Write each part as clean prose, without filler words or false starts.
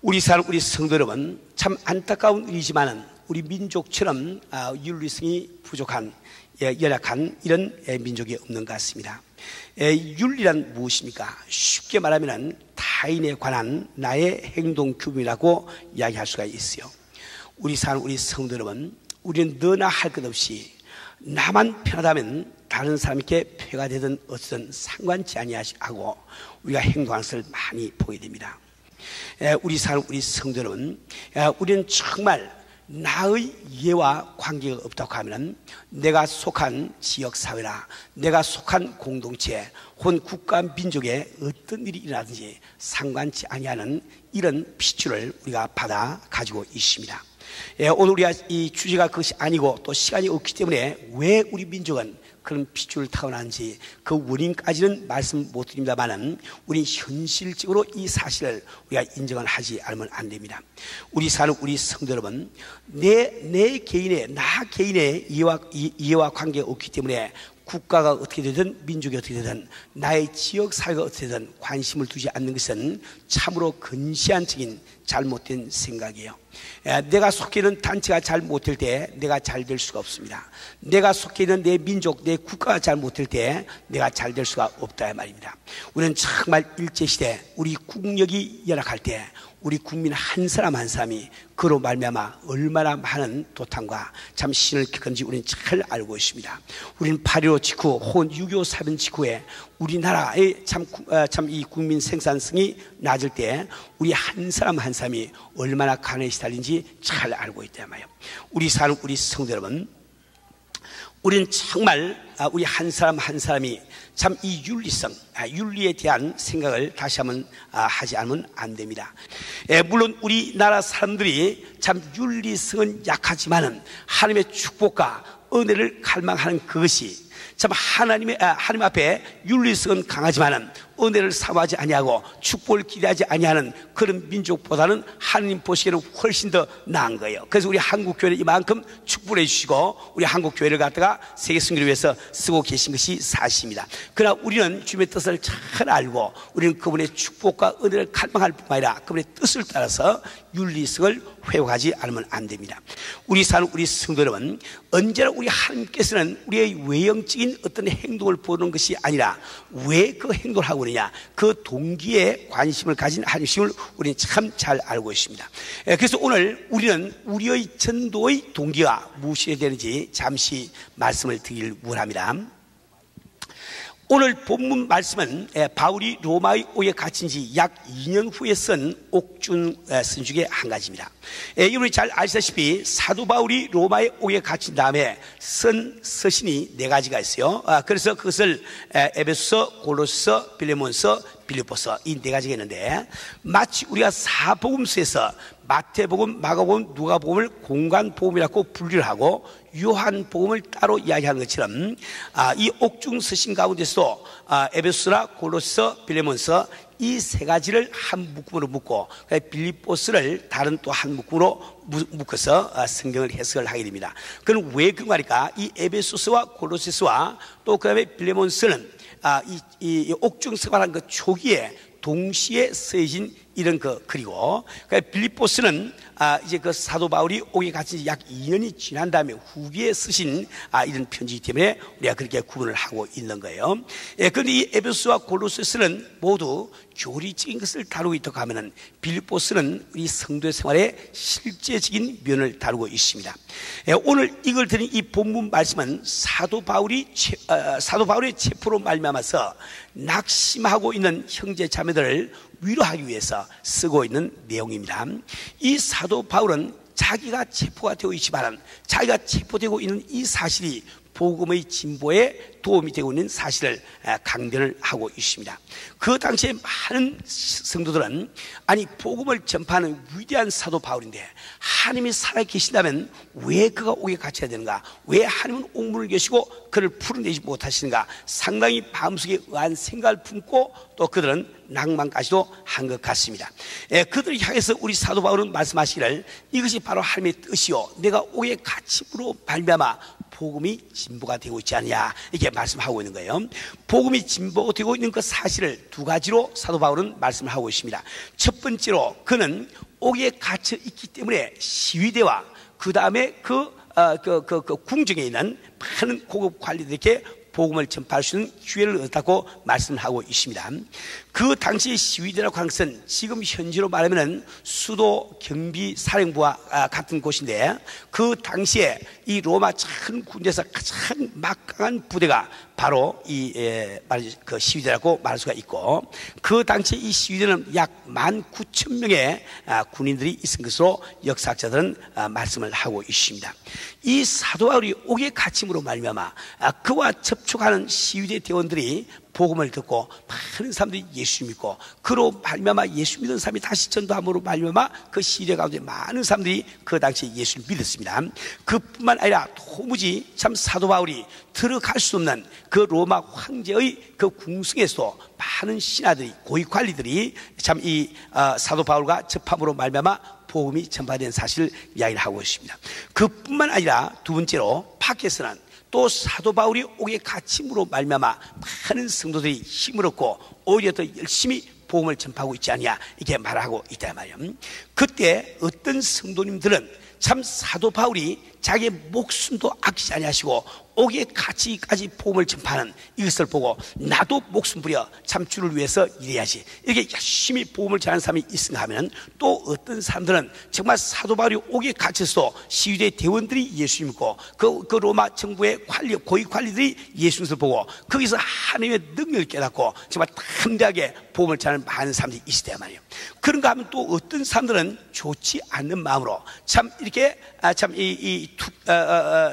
우리 사는 우리 성도 여러분, 참 안타까운 일이지만은 우리 민족처럼 윤리성이 부족한, 열악한 이런 민족이 없는 것 같습니다. 윤리란 무엇입니까? 쉽게 말하면 타인에 관한 나의 행동 규범이라고 이야기할 수가 있어요. 우리 사는 우리 성도 여러분, 우리는 너나 할 것 없이 나만 편하다면 다른 사람에게 폐가 되든 어쨌든 상관치 아니하고 우리가 행동하는 것을 많이 보게 됩니다. 우리 사는 우리 성도 여러분, 우리는 정말 나의 이해와 관계가 없다고 하면 내가 속한 지역사회나 내가 속한 공동체 혹은 국가 민족에 어떤 일이 일어나든지 상관치 아니하는 이런 핏줄을 우리가 받아 가지고 있습니다. 오늘 우리가 이 주제가 그것이 아니고 또 시간이 없기 때문에 왜 우리 민족은 그런 핏줄을 타고나는지 그 원인까지는 말씀 못 드립니다만은 우리 현실적으로 이 사실을 우리가 인정을 하지 않으면 안 됩니다. 우리 사는 우리 성도 여러분, 내 개인의 나 개인의 이해와 관계가 없기 때문에 국가가 어떻게 되든 민족이 어떻게 되든 나의 지역 사회가 어떻게 되든 관심을 두지 않는 것은 참으로 근시안적인 잘못된 생각이에요. 내가 속해 있는 단체가 잘 못될 때 내가 잘 될 수가 없습니다. 내가 속해 있는 내 민족, 내 국가가 잘 못될 때 내가 잘 될 수가 없다 말입니다. 우리는 정말 일제시대 우리 국력이 열악할 때 우리 국민 한 사람 한 사람이 그로 말미암아 얼마나 많은 도탄과 참 신을 겪은지 우리는 잘 알고 있습니다. 우리는 8.15 직후 혹은 6.25 사변 직후에 우리나라의 참 이 국민 생산성이 낮을 때 우리 한 사람 한 사람이 얼마나 가난에 시달린지 잘 알고 있단 말이에요. 우리 사는 우리 성도 여러분, 우리는 정말 우리 한 사람 한 사람이 참 이 윤리성, 윤리에 대한 생각을 다시 한번 하지 않으면 안 됩니다. 물론 우리나라 사람들이 참 윤리성은 약하지만은 하나님의 축복과 은혜를 갈망하는 그것이 참 하나님 앞에 윤리성은 강하지만은 은혜를 사모하지 아니하고 축복을 기대하지 아니하는 그런 민족보다는 하나님 보시기에는 훨씬 더 나은 거예요. 그래서 우리 한국교회를 이만큼 축복을 해주시고 우리 한국교회를 갖다가 세계 승리를 위해서 쓰고 계신 것이 사실입니다. 그러나 우리는 주님의 뜻을 잘 알고 우리는 그분의 축복과 은혜를 갈망할 뿐만 아니라 그분의 뜻을 따라서 윤리성을 회복하지 않으면 안 됩니다. 우리 사는 우리 성도 여러분, 언제나 우리 하나님께서는 우리의 외형적인 어떤 행동을 보는 것이 아니라 왜 그 행동을 하고 있느냐, 그 동기에 관심을 가진 하나님을 우리는 참 잘 알고 있습니다. 그래서 오늘 우리는 우리의 전도의 동기가 무엇이 되는지 잠시 말씀을 드리길 원합니다. 오늘 본문 말씀은 바울이 로마에 오게 갇힌 지 약 2년 후에 쓴 옥중 선 중에 한 가지입니다. 여러분이 잘 아시다시피 사도 바울이 로마에 오게 갇힌 다음에 쓴 서신이 4가지가 있어요. 그래서 그것을 에베소서, 골로새서, 빌레몬서, 빌립보서 이 4가지가 있는데 마치 우리가 사복음서에서 마태복음, 마가복음, 누가복음을 공간복음이라고 분류를 하고 요한복음을 따로 이야기하는 것처럼 이 옥중 서신 가운데서도 에베소서나 골로새서, 빌레몬서 이 3가지를 한 묶음으로 묶고 빌립보서를 다른 또 한 묶음으로 묶어서 성경을 해석을 하게 됩니다. 그럼 왜 그런 거니까 이 에베소서와 골로새서와 또 그 다음에 빌레몬서는 이 옥중서라는 그 초기에 동시에 쓰여진 이런 그리고 빌립보서는 이제 그 사도 바울이 오게 갇힌 지 약 2년이 지난 다음에 후기에 쓰신 이런 편지이기 때문에 우리가 그렇게 구분을 하고 있는 거예요. 그런데 이 에베소와 골로새서는 모두 교리적인 것을 다루고 있다고 하면은 빌립보서는 우리 성도의 생활의 실제적인 면을 다루고 있습니다. 오늘 이걸 드린 이 본문 말씀은 사도 바울의 체포로 말미암아서 낙심하고 있는 형제 자매들을 위로하기 위해서 쓰고 있는 내용입니다. 이 사도 바울은 자기가 체포가 되고 있지만 자기가 체포되고 있는 이 사실이 복음의 진보에 도움이 되고 있는 사실을 강변을 하고 있습니다. 그 당시에 많은 성도들은 아니 복음을 전파하는 위대한 사도 바울인데 하나님이 살아계신다면 왜 그가 오게 갇혀야 되는가, 왜 하나님은 옥문을 계시고 그를 풀어내지 못하시는가, 상당히 마음속에 의아한 생각을 품고 또 그들은 낭만까지도 한 것 같습니다. 그들을 향해서 우리 사도 바울은 말씀하시기를 이것이 바로 하나님의 뜻이요 내가 오게 갇힘으로 말미암아 복음이 진보가 되고 있지 않냐 이렇게 말씀하고 있는 거예요. 복음이 진보가 되고 있는 그 사실을 2가지로 사도 바울은 말씀을 하고 있습니다. 첫 번째로 그는 옥에 갇혀 있기 때문에 시위대와 그 다음에 그 궁정에 있는 많은 고급 관리들에게 복음을 전파할 수 있는 기회를 얻었다고 말씀하고 있습니다. 그 당시 시위대라고 하는 것은 지금 현지로 말하면 수도 경비사령부와 같은 곳인데, 그 당시에 이 로마 큰 군대에서 가장 막강한 부대가 바로 그 시위대라고 말할 수가 있고, 그 당시 이 시위대는 약 19,000명의 군인들이 있은 것으로 역사학자들은 말씀을 하고 있습니다. 이 사도 바울이 옥에 갇힘으로 말미암아 그와 접촉하는 시위대 대원들이 복음을 듣고 많은 사람들이 예수 믿고, 그로 말미암아 예수 믿은 사람이 다시 전도함으로 말미암아 그 시대 가운데 많은 사람들이 그 당시에 예수를 믿었습니다. 그뿐만 아니라 도무지 참 사도 바울이 들어갈 수 없는 그 로마 황제의 그 궁성에서도 많은 신하들이, 고위 관리들이 참 이 사도 바울과 접함으로 말미암아 복음이 전파된 사실을 이야기를 하고 있습니다. 그뿐만 아니라 두 번째로 밖에서는 또 사도 바울이 옥에 갇힘으로 말미암아 많은 성도들이 힘을 얻고 오히려 더 열심히 복음을 전파하고 있지 않냐, 이렇게 말하고 있다 말이에요. 그때 어떤 성도님들은 참 사도 바울이 자기의 목숨도 아끼지 아니하시고 옥에 갇히기까지 복음을 전파하는 이것을 보고 나도 목숨 부려 참 주를 위해서 일해야지, 이렇게 열심히 복음을 전하는 사람이 있은가 하면, 또 어떤 사람들은 정말 사도 바울이 옥에 갇혀서 시위대 대원들이 예수 믿고 그 로마 정부의 고위 관리들이 예수 믿음을 보고 거기서 하나님의 능력을 깨닫고 정말 담대하게 복음을 전하는 많은 사람들이 있을 때 말이에요. 그런가 하면 또 어떤 사람들은 좋지 않는 마음으로 참 이렇게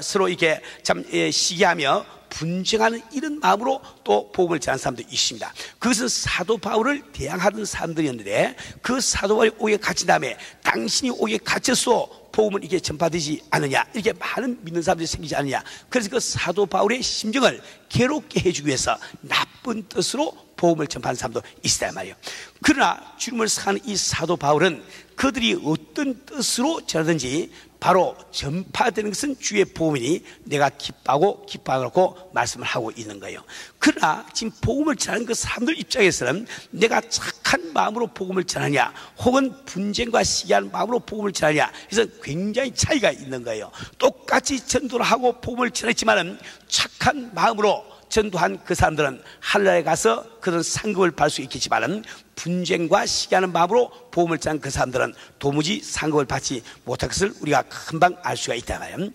서로 이렇게 참 시기하며 분쟁하는 이런 마음으로 또 복음을 전하는 사람도 있습니다. 그것은 사도 바울을 대항하던 사람들이었는데, 그 사도 바울이 옥에 갇힌 다음에 당신이 옥에 갇혀서 복음을 이게 전파되지 않느냐, 이렇게 많은 믿는 사람들이 생기지 않느냐, 그래서 그 사도 바울의 심정을 괴롭게 해주기 위해서 나쁜 뜻으로 복음을 전파하는 사람도 있다 말이에요. 그러나 주님을 사랑하는 이 사도 바울은 그들이 어떤 뜻으로 전하든지 바로 전파되는 것은 주의 복음이니 내가 기뻐하고 말씀을 하고 있는 거예요. 그러나 지금 복음을 전하는 그 사람들 입장에서는 내가 착한 마음으로 복음을 전하냐, 혹은 분쟁과 시기하는 마음으로 복음을 전하냐, 그래서 굉장히 차이가 있는 거예요. 똑같이 전도를 하고 복음을 전했지만은 착한 마음으로 전도한 그 사람들은 하늘나라에 가서 그런 상급을 받을 수 있겠지만은, 분쟁과 시기하는 마음으로 복음을 전한 그 사람들은 도무지 상급을 받지 못할 것을 우리가 금방 알 수가 있다 말이에요.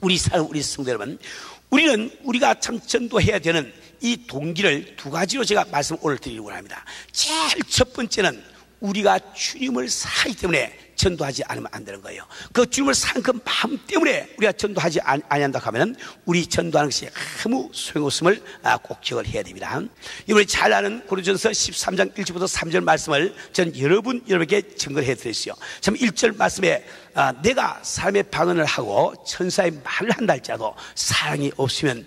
우리 성도 여러분, 우리가 참 전도해야 되는 이 동기를 두 가지로 제가 말씀 오늘 드리려고 합니다. 제일 첫 번째는 우리가 주님을 사랑하기 때문에 전도하지 않으면 안 되는 거예요. 그 주님을 사랑하는 그 마음 때문에 우리가 전도하지 아니한다고 하면 우리 전도하는 것이 아무 소용없음을 꼭 기억을 해야 됩니다. 이번에 잘 아는 고린도전서 13장 1절부터 3절 말씀을 전 여러분에게 증거를 해드렸어요. 참 1절 말씀에 내가 사람의 방언을 하고 천사의 말을 한다 할지라도 사랑이 없으면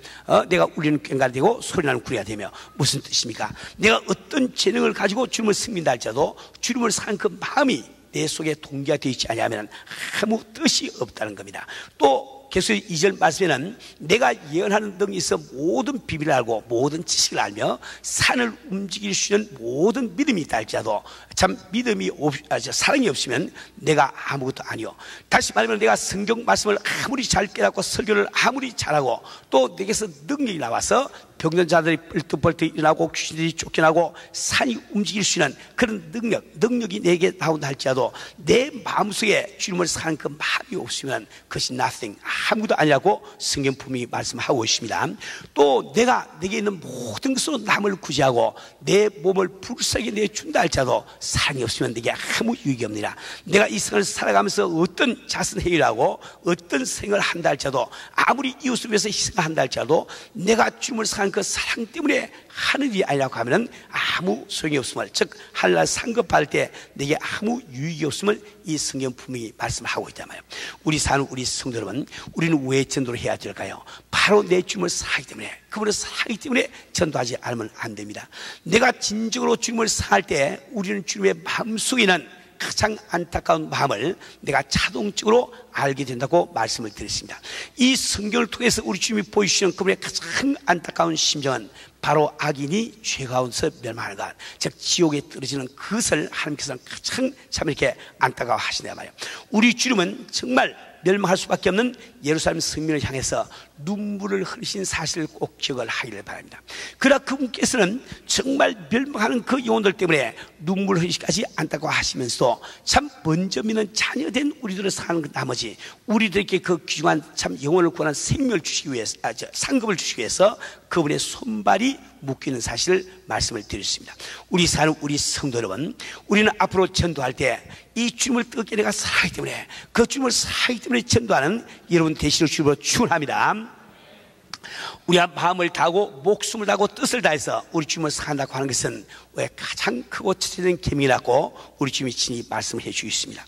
내가 울리는 꽹과가 되고 소리나는 구리가 되며, 무슨 뜻입니까? 내가 어떤 재능을 가지고 주님을 섬긴다 할지라도 주님을 사랑하는 그 마음이 내 속에 동기가 되어 있지 않으면 아무 뜻이 없다는 겁니다. 또 계속 2절 말씀에는 내가 예언하는 등이 있어 모든 비밀을 알고 모든 지식을 알며 산을 움직일 수 있는 모든 믿음이 있다 할지라도 참 사랑이 없으면 내가 아무것도 아니요. 다시 말하면 내가 성경 말씀을 아무리 잘 깨닫고 설교를 아무리 잘하고 또 내게서 능력이 나와서 병든 자들이 뻘떡뻘떡 일어나고 귀신들이 쫓겨나고 산이 움직일 수 있는 그런 능력이 내게 나온다 할지라도 내 마음속에 주님을 사는 그 마음이 없으면 그것이 nothing, 아무도 아니라고 성경 분명히 말씀하고 있습니다. 또 내게 있는 모든 것으로 남을 구제하고 내 몸을 불쌍히 내준다 할지라도 사랑이 없으면 내게 아무 유익이 없느니라. 내가 이 생을 살아가면서 어떤 자선행위를 하고 어떤 생을 한다 할지라도 아무리 이웃을 위해서 희생한다 할지라도 내가 주님을 사랑하는 그 사랑 때문에 하늘이 아니라고 하면 아무 소용이 없음을, 즉 하늘날 상급받을 때 내게 아무 유익이 없음을 이 성경 분명히 말씀하고 있단 말이에요. 우리 사는 우리 성도 여러분, 우리는 왜 전도를 해야 될까요? 바로 내 주님을 사랑하기 때문에, 그분을 사랑하기 때문에 전도하지 않으면 안 됩니다. 내가 진정으로 주님을 사랑할 때 우리는 주님의 마음속에 있는 가장 안타까운 마음을 내가 자동적으로 알게 된다고 말씀을 드렸습니다. 이 성경을 통해서 우리 주님이 보여주시는 그분의 가장 안타까운 심정은 바로 악인이 죄 가운데서 멸망하는 것, 즉 지옥에 떨어지는 그것을 하나님께서는 가장 참 이렇게 안타까워 하시냐 말이에요. 우리 주님은 정말 멸망할 수밖에 없는 예루살렘 성민을 향해서 눈물을 흘리신 사실을 꼭 기억을 하기를 바랍니다. 그러나 그분께서는 정말 멸망하는 그 영혼들 때문에 눈물을 흘리시기까지 안타까워하시면서 참 먼저 믿는 자녀된 우리들을 사는 나머지 우리들에게 그 귀중한 참 영혼을 구하는 생명을 주시기 위해서, 상급을 주시기 위해서 그분의 손발이 묶이는 사실을 말씀을 드렸습니다. 우리 사는 우리 성도 여러분, 우리는 앞으로 전도할 때 이 주님을 뜨겁게 내가 살아가기 때문에, 그 주님을 살아가기 때문에 전도하는 여러분 되시는 주님으로 축원합니다. 우리가 마음을 다하고 목숨을 다하고 뜻을 다해서 우리 주님을 사랑한다고 하는 것은 왜 가장 크고 첫째된 계명이라고 우리 주님이 친히 말씀을 해주고 있습니다.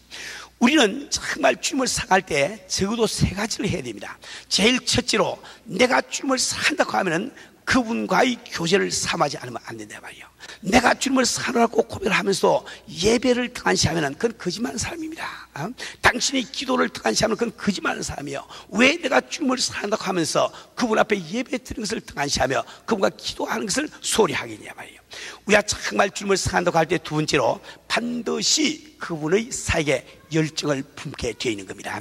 우리는 정말 주님을 사랑할 때 적어도 세 가지를 해야 됩니다. 제일 첫째로 내가 주님을 사랑한다고 하면은 그분과의 교제를 삼하지 않으면 안 된다 말이에요. 내가 주님을 사랑하고 고백을 하면서 예배를 등한시하면 그건 거짓말하는 사람입니다. 당신이 기도를 등한시하면 그건 거짓말하는 사람이에요. 왜 내가 주님을 사랑한다고 하면서 그분 앞에 예배 드리는 것을 등한시하며 그분과 기도하는 것을 소홀히 하겠냐 말이에요. 우리가 정말 주님을 사랑한다고 할 때 두 번째로 반드시 그분의 사역에 열정을 품게 되어 있는 겁니다.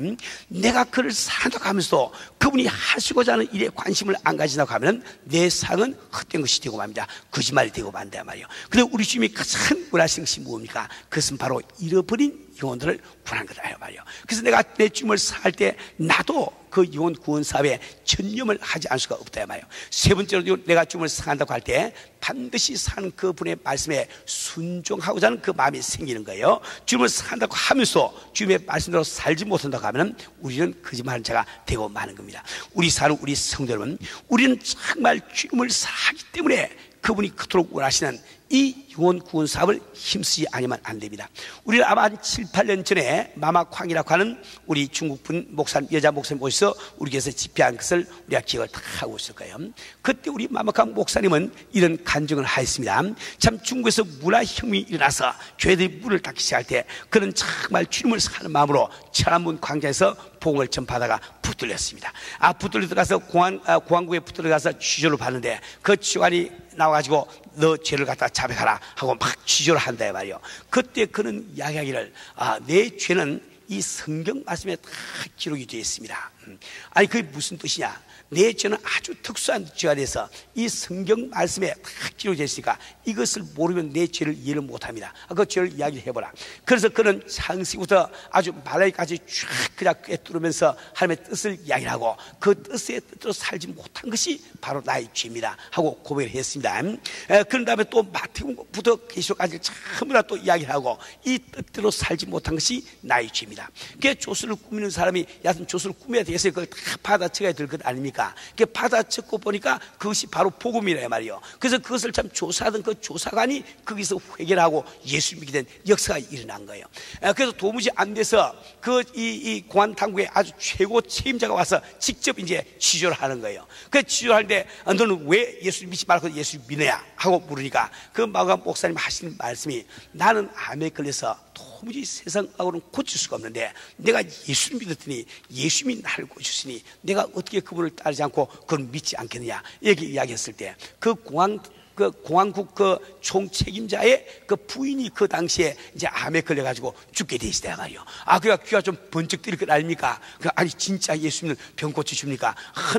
내가 그를 사랑한다고 하면서 그분이 하시고자 하는 일에 관심을 안 가진다고 하면 내 사역은 헛된 것이 되고 맙니다. 거짓말이 되고 만다 말이에요. 근데 우리 주님이 가장 원하시는 것이 뭡니까? 그것은 바로 잃어버린 영혼들을 구하는 거다 말이에요. 그래서 내가 내 주님을 사랑할 때 나도 그 영혼 구원 사업에 전념을 하지 않을 수가 없다 말이에요. 세 번째로 내가 주님을 사랑한다고 할 때 반드시 사는 그분의 말씀에 순종하고자 하는 그 마음이 생기는 거예요. 주님을 사랑한다고 하면서 주님의 말씀대로 살지 못한다고 하면 우리는 거짓말하는 자가 되고 마는 겁니다. 우리 사는 우리 성도 여러분, 우리는 정말 주님을 사랑하기 때문에 그분이 그토록 원하시는 이 영혼 구원 사업을 힘쓰지 않으면 안 됩니다. 우리는 아마 한 7, 8년 전에 마마쾅이라고 하는 우리 중국분 목사님, 여자 목사님 모셔서 우리에게서 집회한 것을 우리가 기억을 다 하고 있을 거예요. 그때 우리 마마쾅 목사님은 이런 간증을 하였습니다. 참 중국에서 문화혁명이 일어나서 교회들이 문을 닫기 시작할 때 그는 정말 주님을 사랑하는 마음으로 천안문 광장에서 복음을 전파하다가 붙들렸습니다. 붙들려 들어가서 공항국에 붙들려 가서 취조를 받는데 그 취관이 나와가지고 너 죄를 갖다 자백하라 하고 막 취조를 한다 말이요. 그때 그는 이야기하기를 내 죄는 이 성경 말씀에 다 기록이 되어 있습니다. 아니 그게 무슨 뜻이냐? 내 죄는 아주 특수한 죄가 돼서 이 성경 말씀에 다 기록되어 있으니까 이것을 모르면 내 죄를 이해를 못합니다. 그 죄를 이야기를 해보라. 그래서 그는 창세기부터 아주 말라기까지 쫙 그냥 꿰뚫으면서 하나님의 뜻을 이야기를 하고 그 뜻의 뜻대로 살지 못한 것이 바로 나의 죄입니다 하고 고백을 했습니다. 그런 다음에 또 마태복음부터 계시록까지 전부 다 또 이야기를 하고 이 뜻대로 살지 못한 것이 나의 죄입니다. 그게 조수를 꾸미는 사람이 야슨 조수를 꾸며야 되겠어요. 그걸 다 받아쳐야 될 것 아닙니까? 그게 받아쳤고 보니까 그것이 바로 복음이라 말이에요. 그래서 그것을 참 조사하던 그 조사관이 거기서 회개하고 예수 믿게 된 역사가 일어난 거예요. 그래서 도무지 안 돼서 이 공안 당국의 아주 최고 책임자가 와서 직접 이제 취조를 하는 거예요. 그 취조를 하는데 너는 왜 예수 믿지 말고 예수 믿느냐 하고 물으니까 그 마가 목사님 하시는 말씀이 나는 암에 걸려서 도무지 세상하고는 고칠 수가 없는데 내가 예수를 믿었더니 예수님이 나를 고쳤으니 내가 어떻게 그분을 따르지 않고 그걸 믿지 않겠느냐 이렇게 이야기했을 때 그 공항국 그 총책임자의 그 부인이 그 당시에 이제 암에 걸려가지고 죽게 돼 있었단 말이요. 그러니까 귀가 좀 번쩍 뜨릴 것 아닙니까? 아니 진짜 예수님은 병 고쳐줍니까?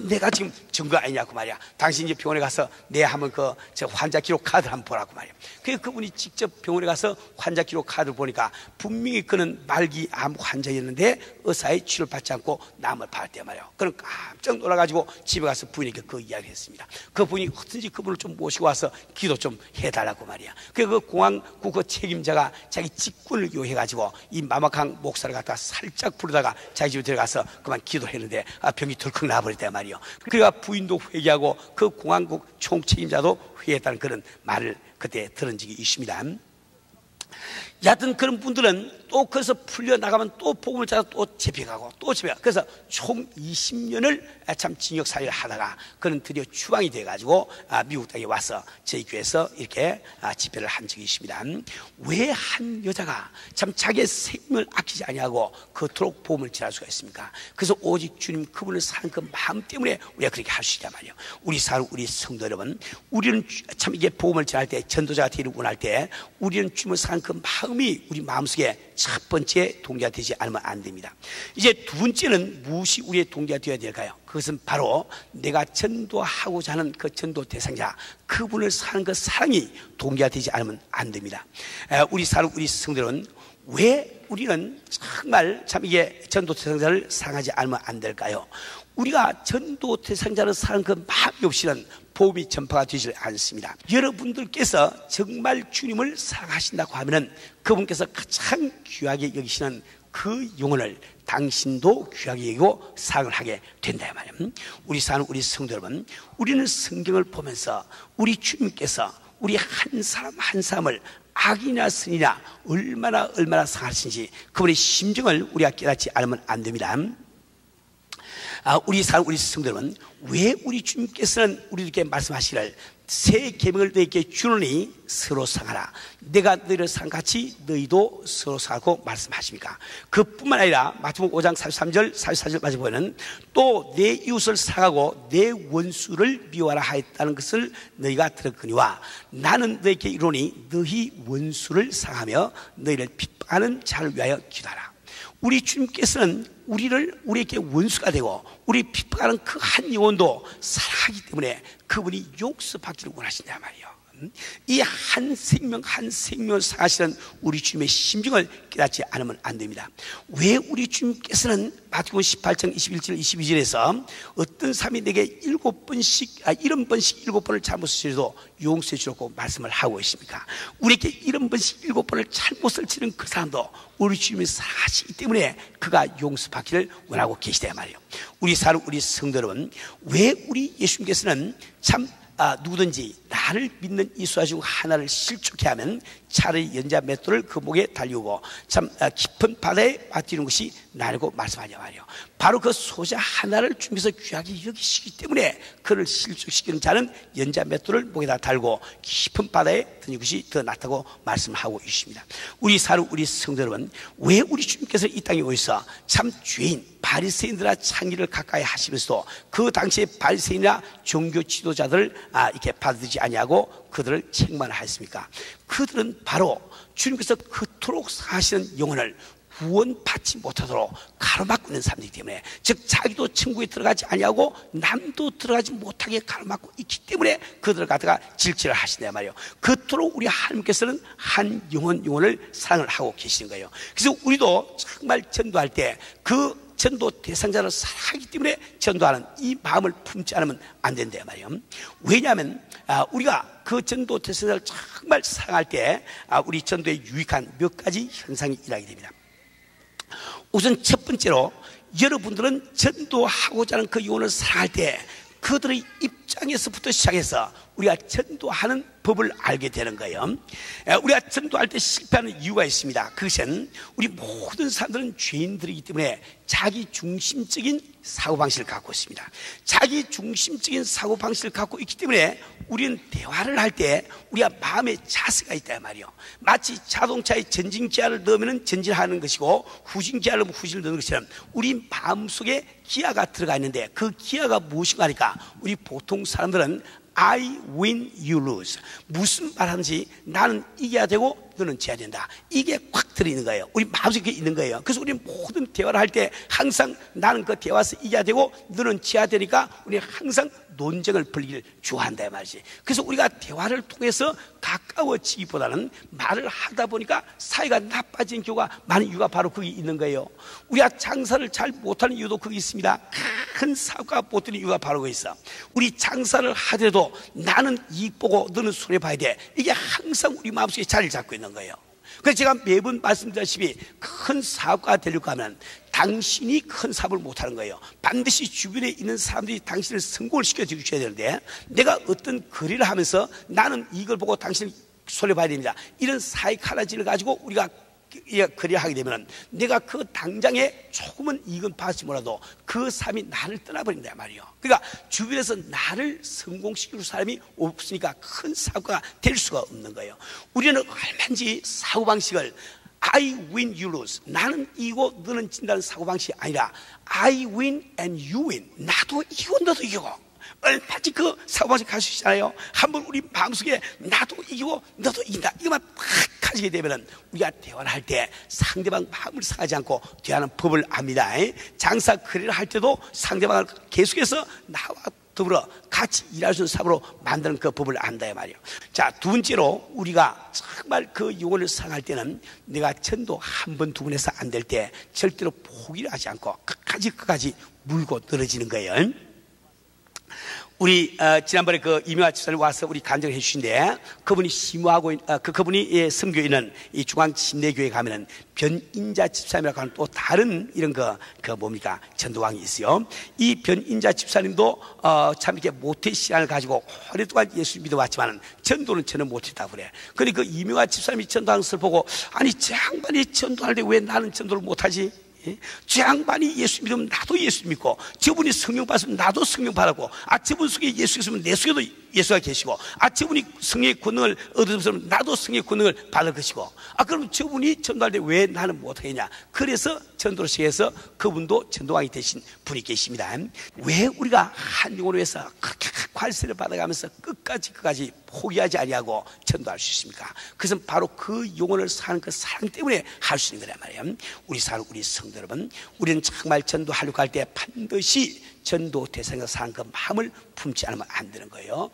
내가 지금 증거 아니냐고 말이야. 당신 이제 병원에 가서 내 한번 저 환자 기록 카드를 한번 보라고 말이야. 그래서 그분이 직접 병원에 가서 환자 기록 카드를 보니까 분명히 그는 말기 암 환자였는데 의사의 치료를 받지 않고 남을 받았단 말이야. 그는 깜짝 놀라가지고 집에 가서 부인에게 그 이야기를 했습니다. 그 부인이 어떻든지 그분을 좀 모시고 와서 기도 좀 해달라고 말이야. 그 공항국 그 책임자가 자기 직분을 요해가지고 이 마마캉 목사를 갖다 살짝 부르다가 자기 집에 들어가서 그만 기도를 했는데 병이 덜컥 나버렸단 말이요. 그러니까 부인도 회개하고 그 공항국 총책임자도 회개했다는 그런 말을 그때 들은 적이 있습니다. 여하튼 그런 분들은 또 거기서 풀려나가면 또 복음을 찾아 또 잡혀가고 또 잡혀가고, 그래서 총 20년을 참 징역살이를 하다가 그는 드디어 추방이 돼가지고 미국 땅에 와서 저희 교회에서 이렇게 집회를 한 적이 있습니다. 왜 한 여자가 참 자기의 생명을 아끼지 아니하고 그토록 복음을 전할 수가 있습니까? 그래서 오직 주님 그분을 사는 그 마음 때문에 우리가 그렇게 할 수 있단 말이에요. 우리 성도 여러분, 우리는 참 이게 복음을 전할 때, 전도자가 되기를 원할 때 우리는 주님을 사는 그 마음이 우리 마음속에 첫 번째 동기가 되지 않으면 안 됩니다. 이제 두 번째는 무엇이 우리의 동기가 되어야 될까요? 그것은 바로 내가 전도하고자 하는 그 전도 대상자, 그분을 사는 그 사랑이 동기가 되지 않으면 안 됩니다. 우리 성도들은 왜 우리는 정말 참 이게 전도 대상자를 사랑하지 않으면 안 될까요? 우리가 전도 대상자를 사랑하는 그 마음이 없이는 복음이 전파가 되지 않습니다. 여러분들께서 정말 주님을 사랑하신다고 하면은 그분께서 가장 귀하게 여기시는 그 영혼을 당신도 귀하게 여기고 사랑을 하게 된다 말이에요. 우리 성도 여러분, 우리는 성경을 보면서 우리 주님께서 우리 한 사람 한 사람을 악이나 선이나 얼마나 사랑하시는지 그분의 심정을 우리가 깨닫지 않으면 안 됩니다. 우리 성도들은 왜 우리 주님께서는 우리에게 말씀하시기를 새 계명을 너희에게 주노니 서로 사랑하라, 내가 너희를 사랑같이 너희도 서로 사랑하고 말씀하십니까? 그뿐만 아니라 마태복음 5장 43절 44절 마저 보면 또 내 이웃을 사랑하고 내 원수를 미워하라 하였다는 것을 너희가 들었거니와 나는 너희에게 이르노니 너희 원수를 사랑하며 너희를 핍박하는 자를 위하여 기도하라. 우리 주님께서는 우리에게 원수가 되고 우리 핍박하는 그 한 영혼도 사랑하기 때문에 그분이 용서받기를 원하신단 말이에요. 이 한 생명을 사랑하시는 우리 주님의 심정을 깨닫지 않으면 안 됩니다. 왜 우리 주님께서는 마태복음 18장 21절 22절에서 어떤 사람이 내게 7번씩 7번을 잘못을 용서해 주라고 말씀을 하고 있습니까? 우리에게 7번을 잘못을 치는 그 사람도 우리 주님이 사랑하시기 때문에 그가 용서받기를 원하고 계시다 말이에요. 우리 성도 여러분, 왜 우리 예수님께서는 참 누구든지 나를 믿는 이 소자 중 하나를 실족해 하면 차라리 연자 맷돌을 그 목에 달리우고 참 깊은 바다에 빠뜨리는 것이 나라고 말씀하냐 말이에요. 바로 그 소자 하나를 주님께서 귀하게 여기시기 때문에 그를 실족시키는 자는 연자 맷돌을 목에다 달고 깊은 바다에 던지는 것이 더 낫다고 말씀하고 있습니다. 우리 성도 여러분, 왜 우리 주님께서 이 땅에 오셔서 참 죄인 바리새인들아 창기를 가까이 하시면서도 그 당시에 바리새인이나 종교 지도자들을 이렇게 받아들이지 아니하고 그들을 책망하였습니까? 그들은 바로 주님께서 그토록 사시는 영혼을 구원받지 못하도록 가로막고 있는 사람이기 때문에, 즉 자기도 천국에 들어가지 아니하고 남도 들어가지 못하게 가로막고 있기 때문에 그들을 갖다가 질책을 하신단 말이에요. 그토록 우리 하나님께서는 한 영혼을 사랑을 하고 계시는 거예요. 그래서 우리도 정말 전도할 때 그 전도 대상자를 사랑하기 때문에 전도하는 이 마음을 품지 않으면 안 된다 말이에요. 왜냐하면 우리가 그 전도 대상자를 정말 사랑할 때 우리 전도에 유익한 몇 가지 현상이 일어나게 됩니다. 우선 첫 번째로, 여러분들은 전도하고자 하는 그 영혼을 사랑할 때 그들의 입장에서부터 시작해서 우리가 전도하는 법을 알게 되는 거예요. 우리가 전도할 때 실패하는 이유가 있습니다. 그것은 우리 모든 사람들은 죄인들이기 때문에 자기 중심적인 사고방식을 갖고 있습니다. 자기 중심적인 사고방식을 갖고 있기 때문에 우리는 대화를 할 때 우리가 마음에 자세가 있단 말이에요. 마치 자동차에 전진기아를 넣으면 전진하는 것이고 후진기아를 넣으면 후진을 넣는 것처럼 우리 마음속에 기아가 들어가 있는데 그 기아가 무엇인가 하니까 우리 보통 사람들은 I win, you lose. 무슨 말하는지 나는 이겨야 되고 너는 져야 된다. 이게 꽉 들어있는 거예요. 우리 마음속에 있는 거예요. 그래서 우리 모든 대화를 할 때 항상 나는 그 대화에서 이겨야 되고 너는 져야 되니까 우리 항상 논쟁을 벌이기를 좋아한다 말이지. 그래서 우리가 대화를 통해서 가까워지기보다는 말을 하다 보니까 사이가 나빠진 경우가 많은 이유가 바로 거기 있는 거예요. 우리가 장사를 잘 못하는 이유도 거기 있습니다. 큰 사고가 못 되는 이유가 바로 거기 있어. 우리 장사를 하더라도 나는 이익 보고 너는 손해봐야 돼. 이게 항상 우리 마음속에 자리를 잡고 있는 거예요. 그래서 제가 매번 말씀드렸다시피 큰 사고가 되려고 하면 당신이 큰 사업을 못하는 거예요. 반드시 주변에 있는 사람들이 당신을 성공을 시켜주셔야 되는데, 내가 어떤 거래를 하면서 나는 이걸 보고 당신을 손해봐야 됩니다. 이런 사회 칼라지를 가지고 우리가 그리야 하게 되면 내가 그 당장에 조금은 이익은 받지 몰라도 그 삶이 나를 떠나버린다 말이에요. 그러니까 주변에서 나를 성공시킬 사람이 없으니까 큰 사고가 될 수가 없는 거예요. 우리는 얼마든지 사고방식을 I win, you lose. 나는 이기고 너는 진다는 사고방식이 아니라 I win and you win. 나도 이기고 너도 이기고. 얼마든지 그 사고방식 갈 수 있잖아요. 한번 우리 마음속에 나도 이기고 너도 이긴다 이것만 딱 가지게 되면 우리가 대화를 할 때 상대방 마음을 상하지 않고 대하는 법을 압니다. 장사 거래를 할 때도 상대방을 계속해서 나와 더불어 같이 일할 수 있는 사람으로 만드는 그 법을 안다 말이에요. 자, 두 번째로 우리가 정말 그 영혼을 사랑할 때는 내가 전도 한 번 두 번 해서 안 될 때 절대로 포기를 하지 않고 끝까지 물고 늘어지는 거예요. 우리 지난번에 그 이명화 집사님 와서 우리 간증을 해주신데 그분이 심호하고 그분이 섬겨 있는 이 중앙침례교회 가면은 변인자 집사님이라고 하는 또 다른 이런 그 뭡니까 전도왕이 있어요. 이 변인자 집사님도 참 이렇게 모태 신앙을 가지고 오랫동안 예수 믿어왔지만은 전도는 저는 못했다고 그래. 그러니 그 이명화 집사님이 전도하는 것을 보고 아니 저 양반이 전도하는데 왜 나는 전도를 못하지? 저 양반이 예수 믿으면 나도 예수 믿고 저분이 성령 받으면 나도 성령 받았고 저분 속에 예수 있으면 내 속에도 예수가 계시고 저분이 성령의 권능을 얻으면 나도 성령의 권능을 받을 것이고 그럼 저분이 전도할 때 왜 나는 못하겠냐. 그래서 전도를 시작해서 그분도 전도왕이 되신 분이 계십니다. 왜 우리가 한 영혼을 위해서 그렇게 관세를 받아가면서 끝까지 포기하지 아니하고 전도할 수 있습니까? 그것은 바로 그 영혼을 사는 그 사랑 때문에 할 수 있는 거란 말이에요. 우리 성도 여러분, 우리는 정말 전도하려고 할 때 반드시 전도 대상에서 사는 그 마음을 품지 않으면 안 되는 거예요.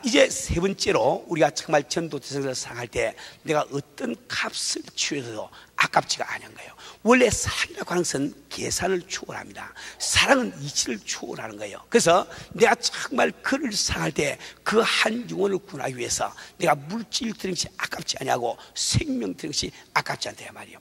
이제 세 번째로 우리가 정말 전도 대상에서 사랑할 때 내가 어떤 값을 치르도 아깝지가 않은 거예요. 원래 사랑이라고 하는 것은 계산을 초월합니다. 사랑은 이치를 초월하는 거예요. 그래서 내가 정말 그를 사랑할 때 그 한 영혼을 구원하기 위해서 내가 물질 드는 것이 아깝지 아니하고 생명 드는 것이 아깝지 않다 말이에요.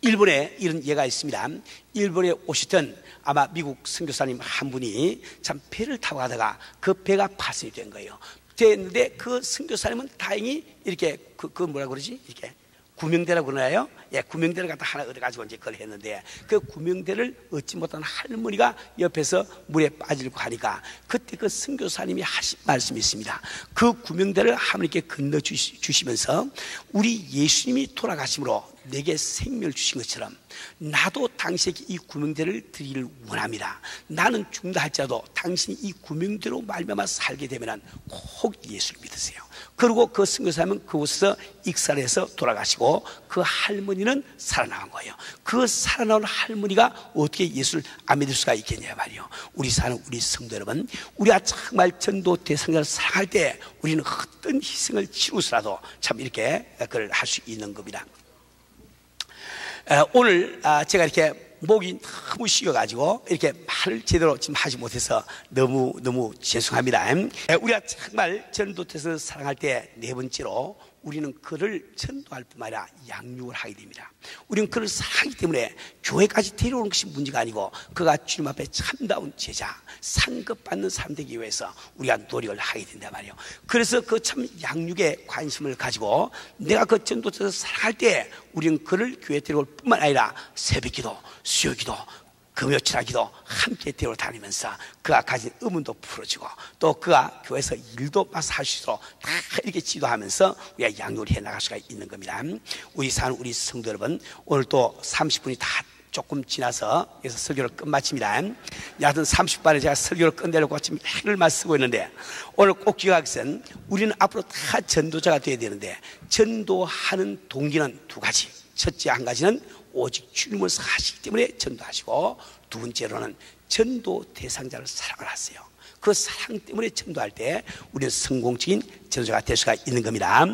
일본에 이런 예가 있습니다. 일본에 오셨던 아마 미국 선교사님 한 분이 참 배를 타고 가다가 그 배가 파손이 된 거예요. 됐는데 그 선교사님은 다행히 이렇게 그 뭐라 그러지? 이렇게 구명대라고 그러나요? 예, 구명대를 갖다 하나 얻어가지고 이제 그걸 했는데 그 구명대를 얻지 못한 할머니가 옆에서 물에 빠지려고 하니까 그때 그 선교사님이 하신 말씀이 있습니다. 그 구명대를 하나님께 건너주시면서 우리 예수님이 돌아가심으로 내게 생명을 주신 것처럼 나도 당신에게 이 구명대를 드리기를 원합니다. 나는 죽는다 할지라도 당신이 이 구명대로 말미암아 살게 되면 꼭 예수를 믿으세요. 그리고 그 선교사님은 그곳에서 익사를 해서 돌아가시고 그 할머니는 살아나온 거예요. 그 살아나온 할머니가 어떻게 예수를 안 믿을 수가 있겠냐 말이에요. 우리 사는 우리 성도 여러분, 우리가 정말 전도 대상자를 사랑할 때 우리는 어떤 희생을 치루서라도 참 이렇게 그걸 할 수 있는 겁니다. 오늘 제가 이렇게 목이 너무 쉬어가지고 이렇게 말을 제대로 지금 하지 못해서 너무 죄송합니다. 우리가 정말 전도돼서 사랑할 때 네 번째로 우리는 그를 전도할 뿐만 아니라 양육을 하게 됩니다. 우리는 그를 사랑하기 때문에 교회까지 데려오는 것이 문제가 아니고 그가 주님 앞에 참다운 제자, 상급받는 사람 되기 위해서 우리가 노력을 하게 된단 말이에요. 그래서 그 참 양육에 관심을 가지고 내가 그 전도돼서 사랑할 때 우리는 그를 교회에 데려올 뿐만 아니라 새벽기도, 수요기도, 금요칠하기도 함께 데려 다니면서 그가 가진 의문도 풀어주고 또 그가 교회에서 일도 마서 할 수 있도록 다 이렇게 지도하면서 우리가 양육을 해 나갈 수가 있는 겁니다. 우리 사는 우리 성도 여러분, 오늘 또 30분이 다 조금 지나서 그래서 설교를 끝마칩니다. 여하튼 30분에 제가 설교를 끝내려고 지금 해를만 쓰고 있는데 오늘 꼭 기억할 것은 우리는 앞으로 다 전도자가 되어야 되는데 전도하는 동기는 두 가지. 첫째 한 가지는 오직 주님을 사시기 때문에 전도하시고 두 번째로는 전도 대상자를 사랑을 하세요. 그 사랑 때문에 전도할 때 우리는 성공적인 전도자가 될 수가 있는 겁니다.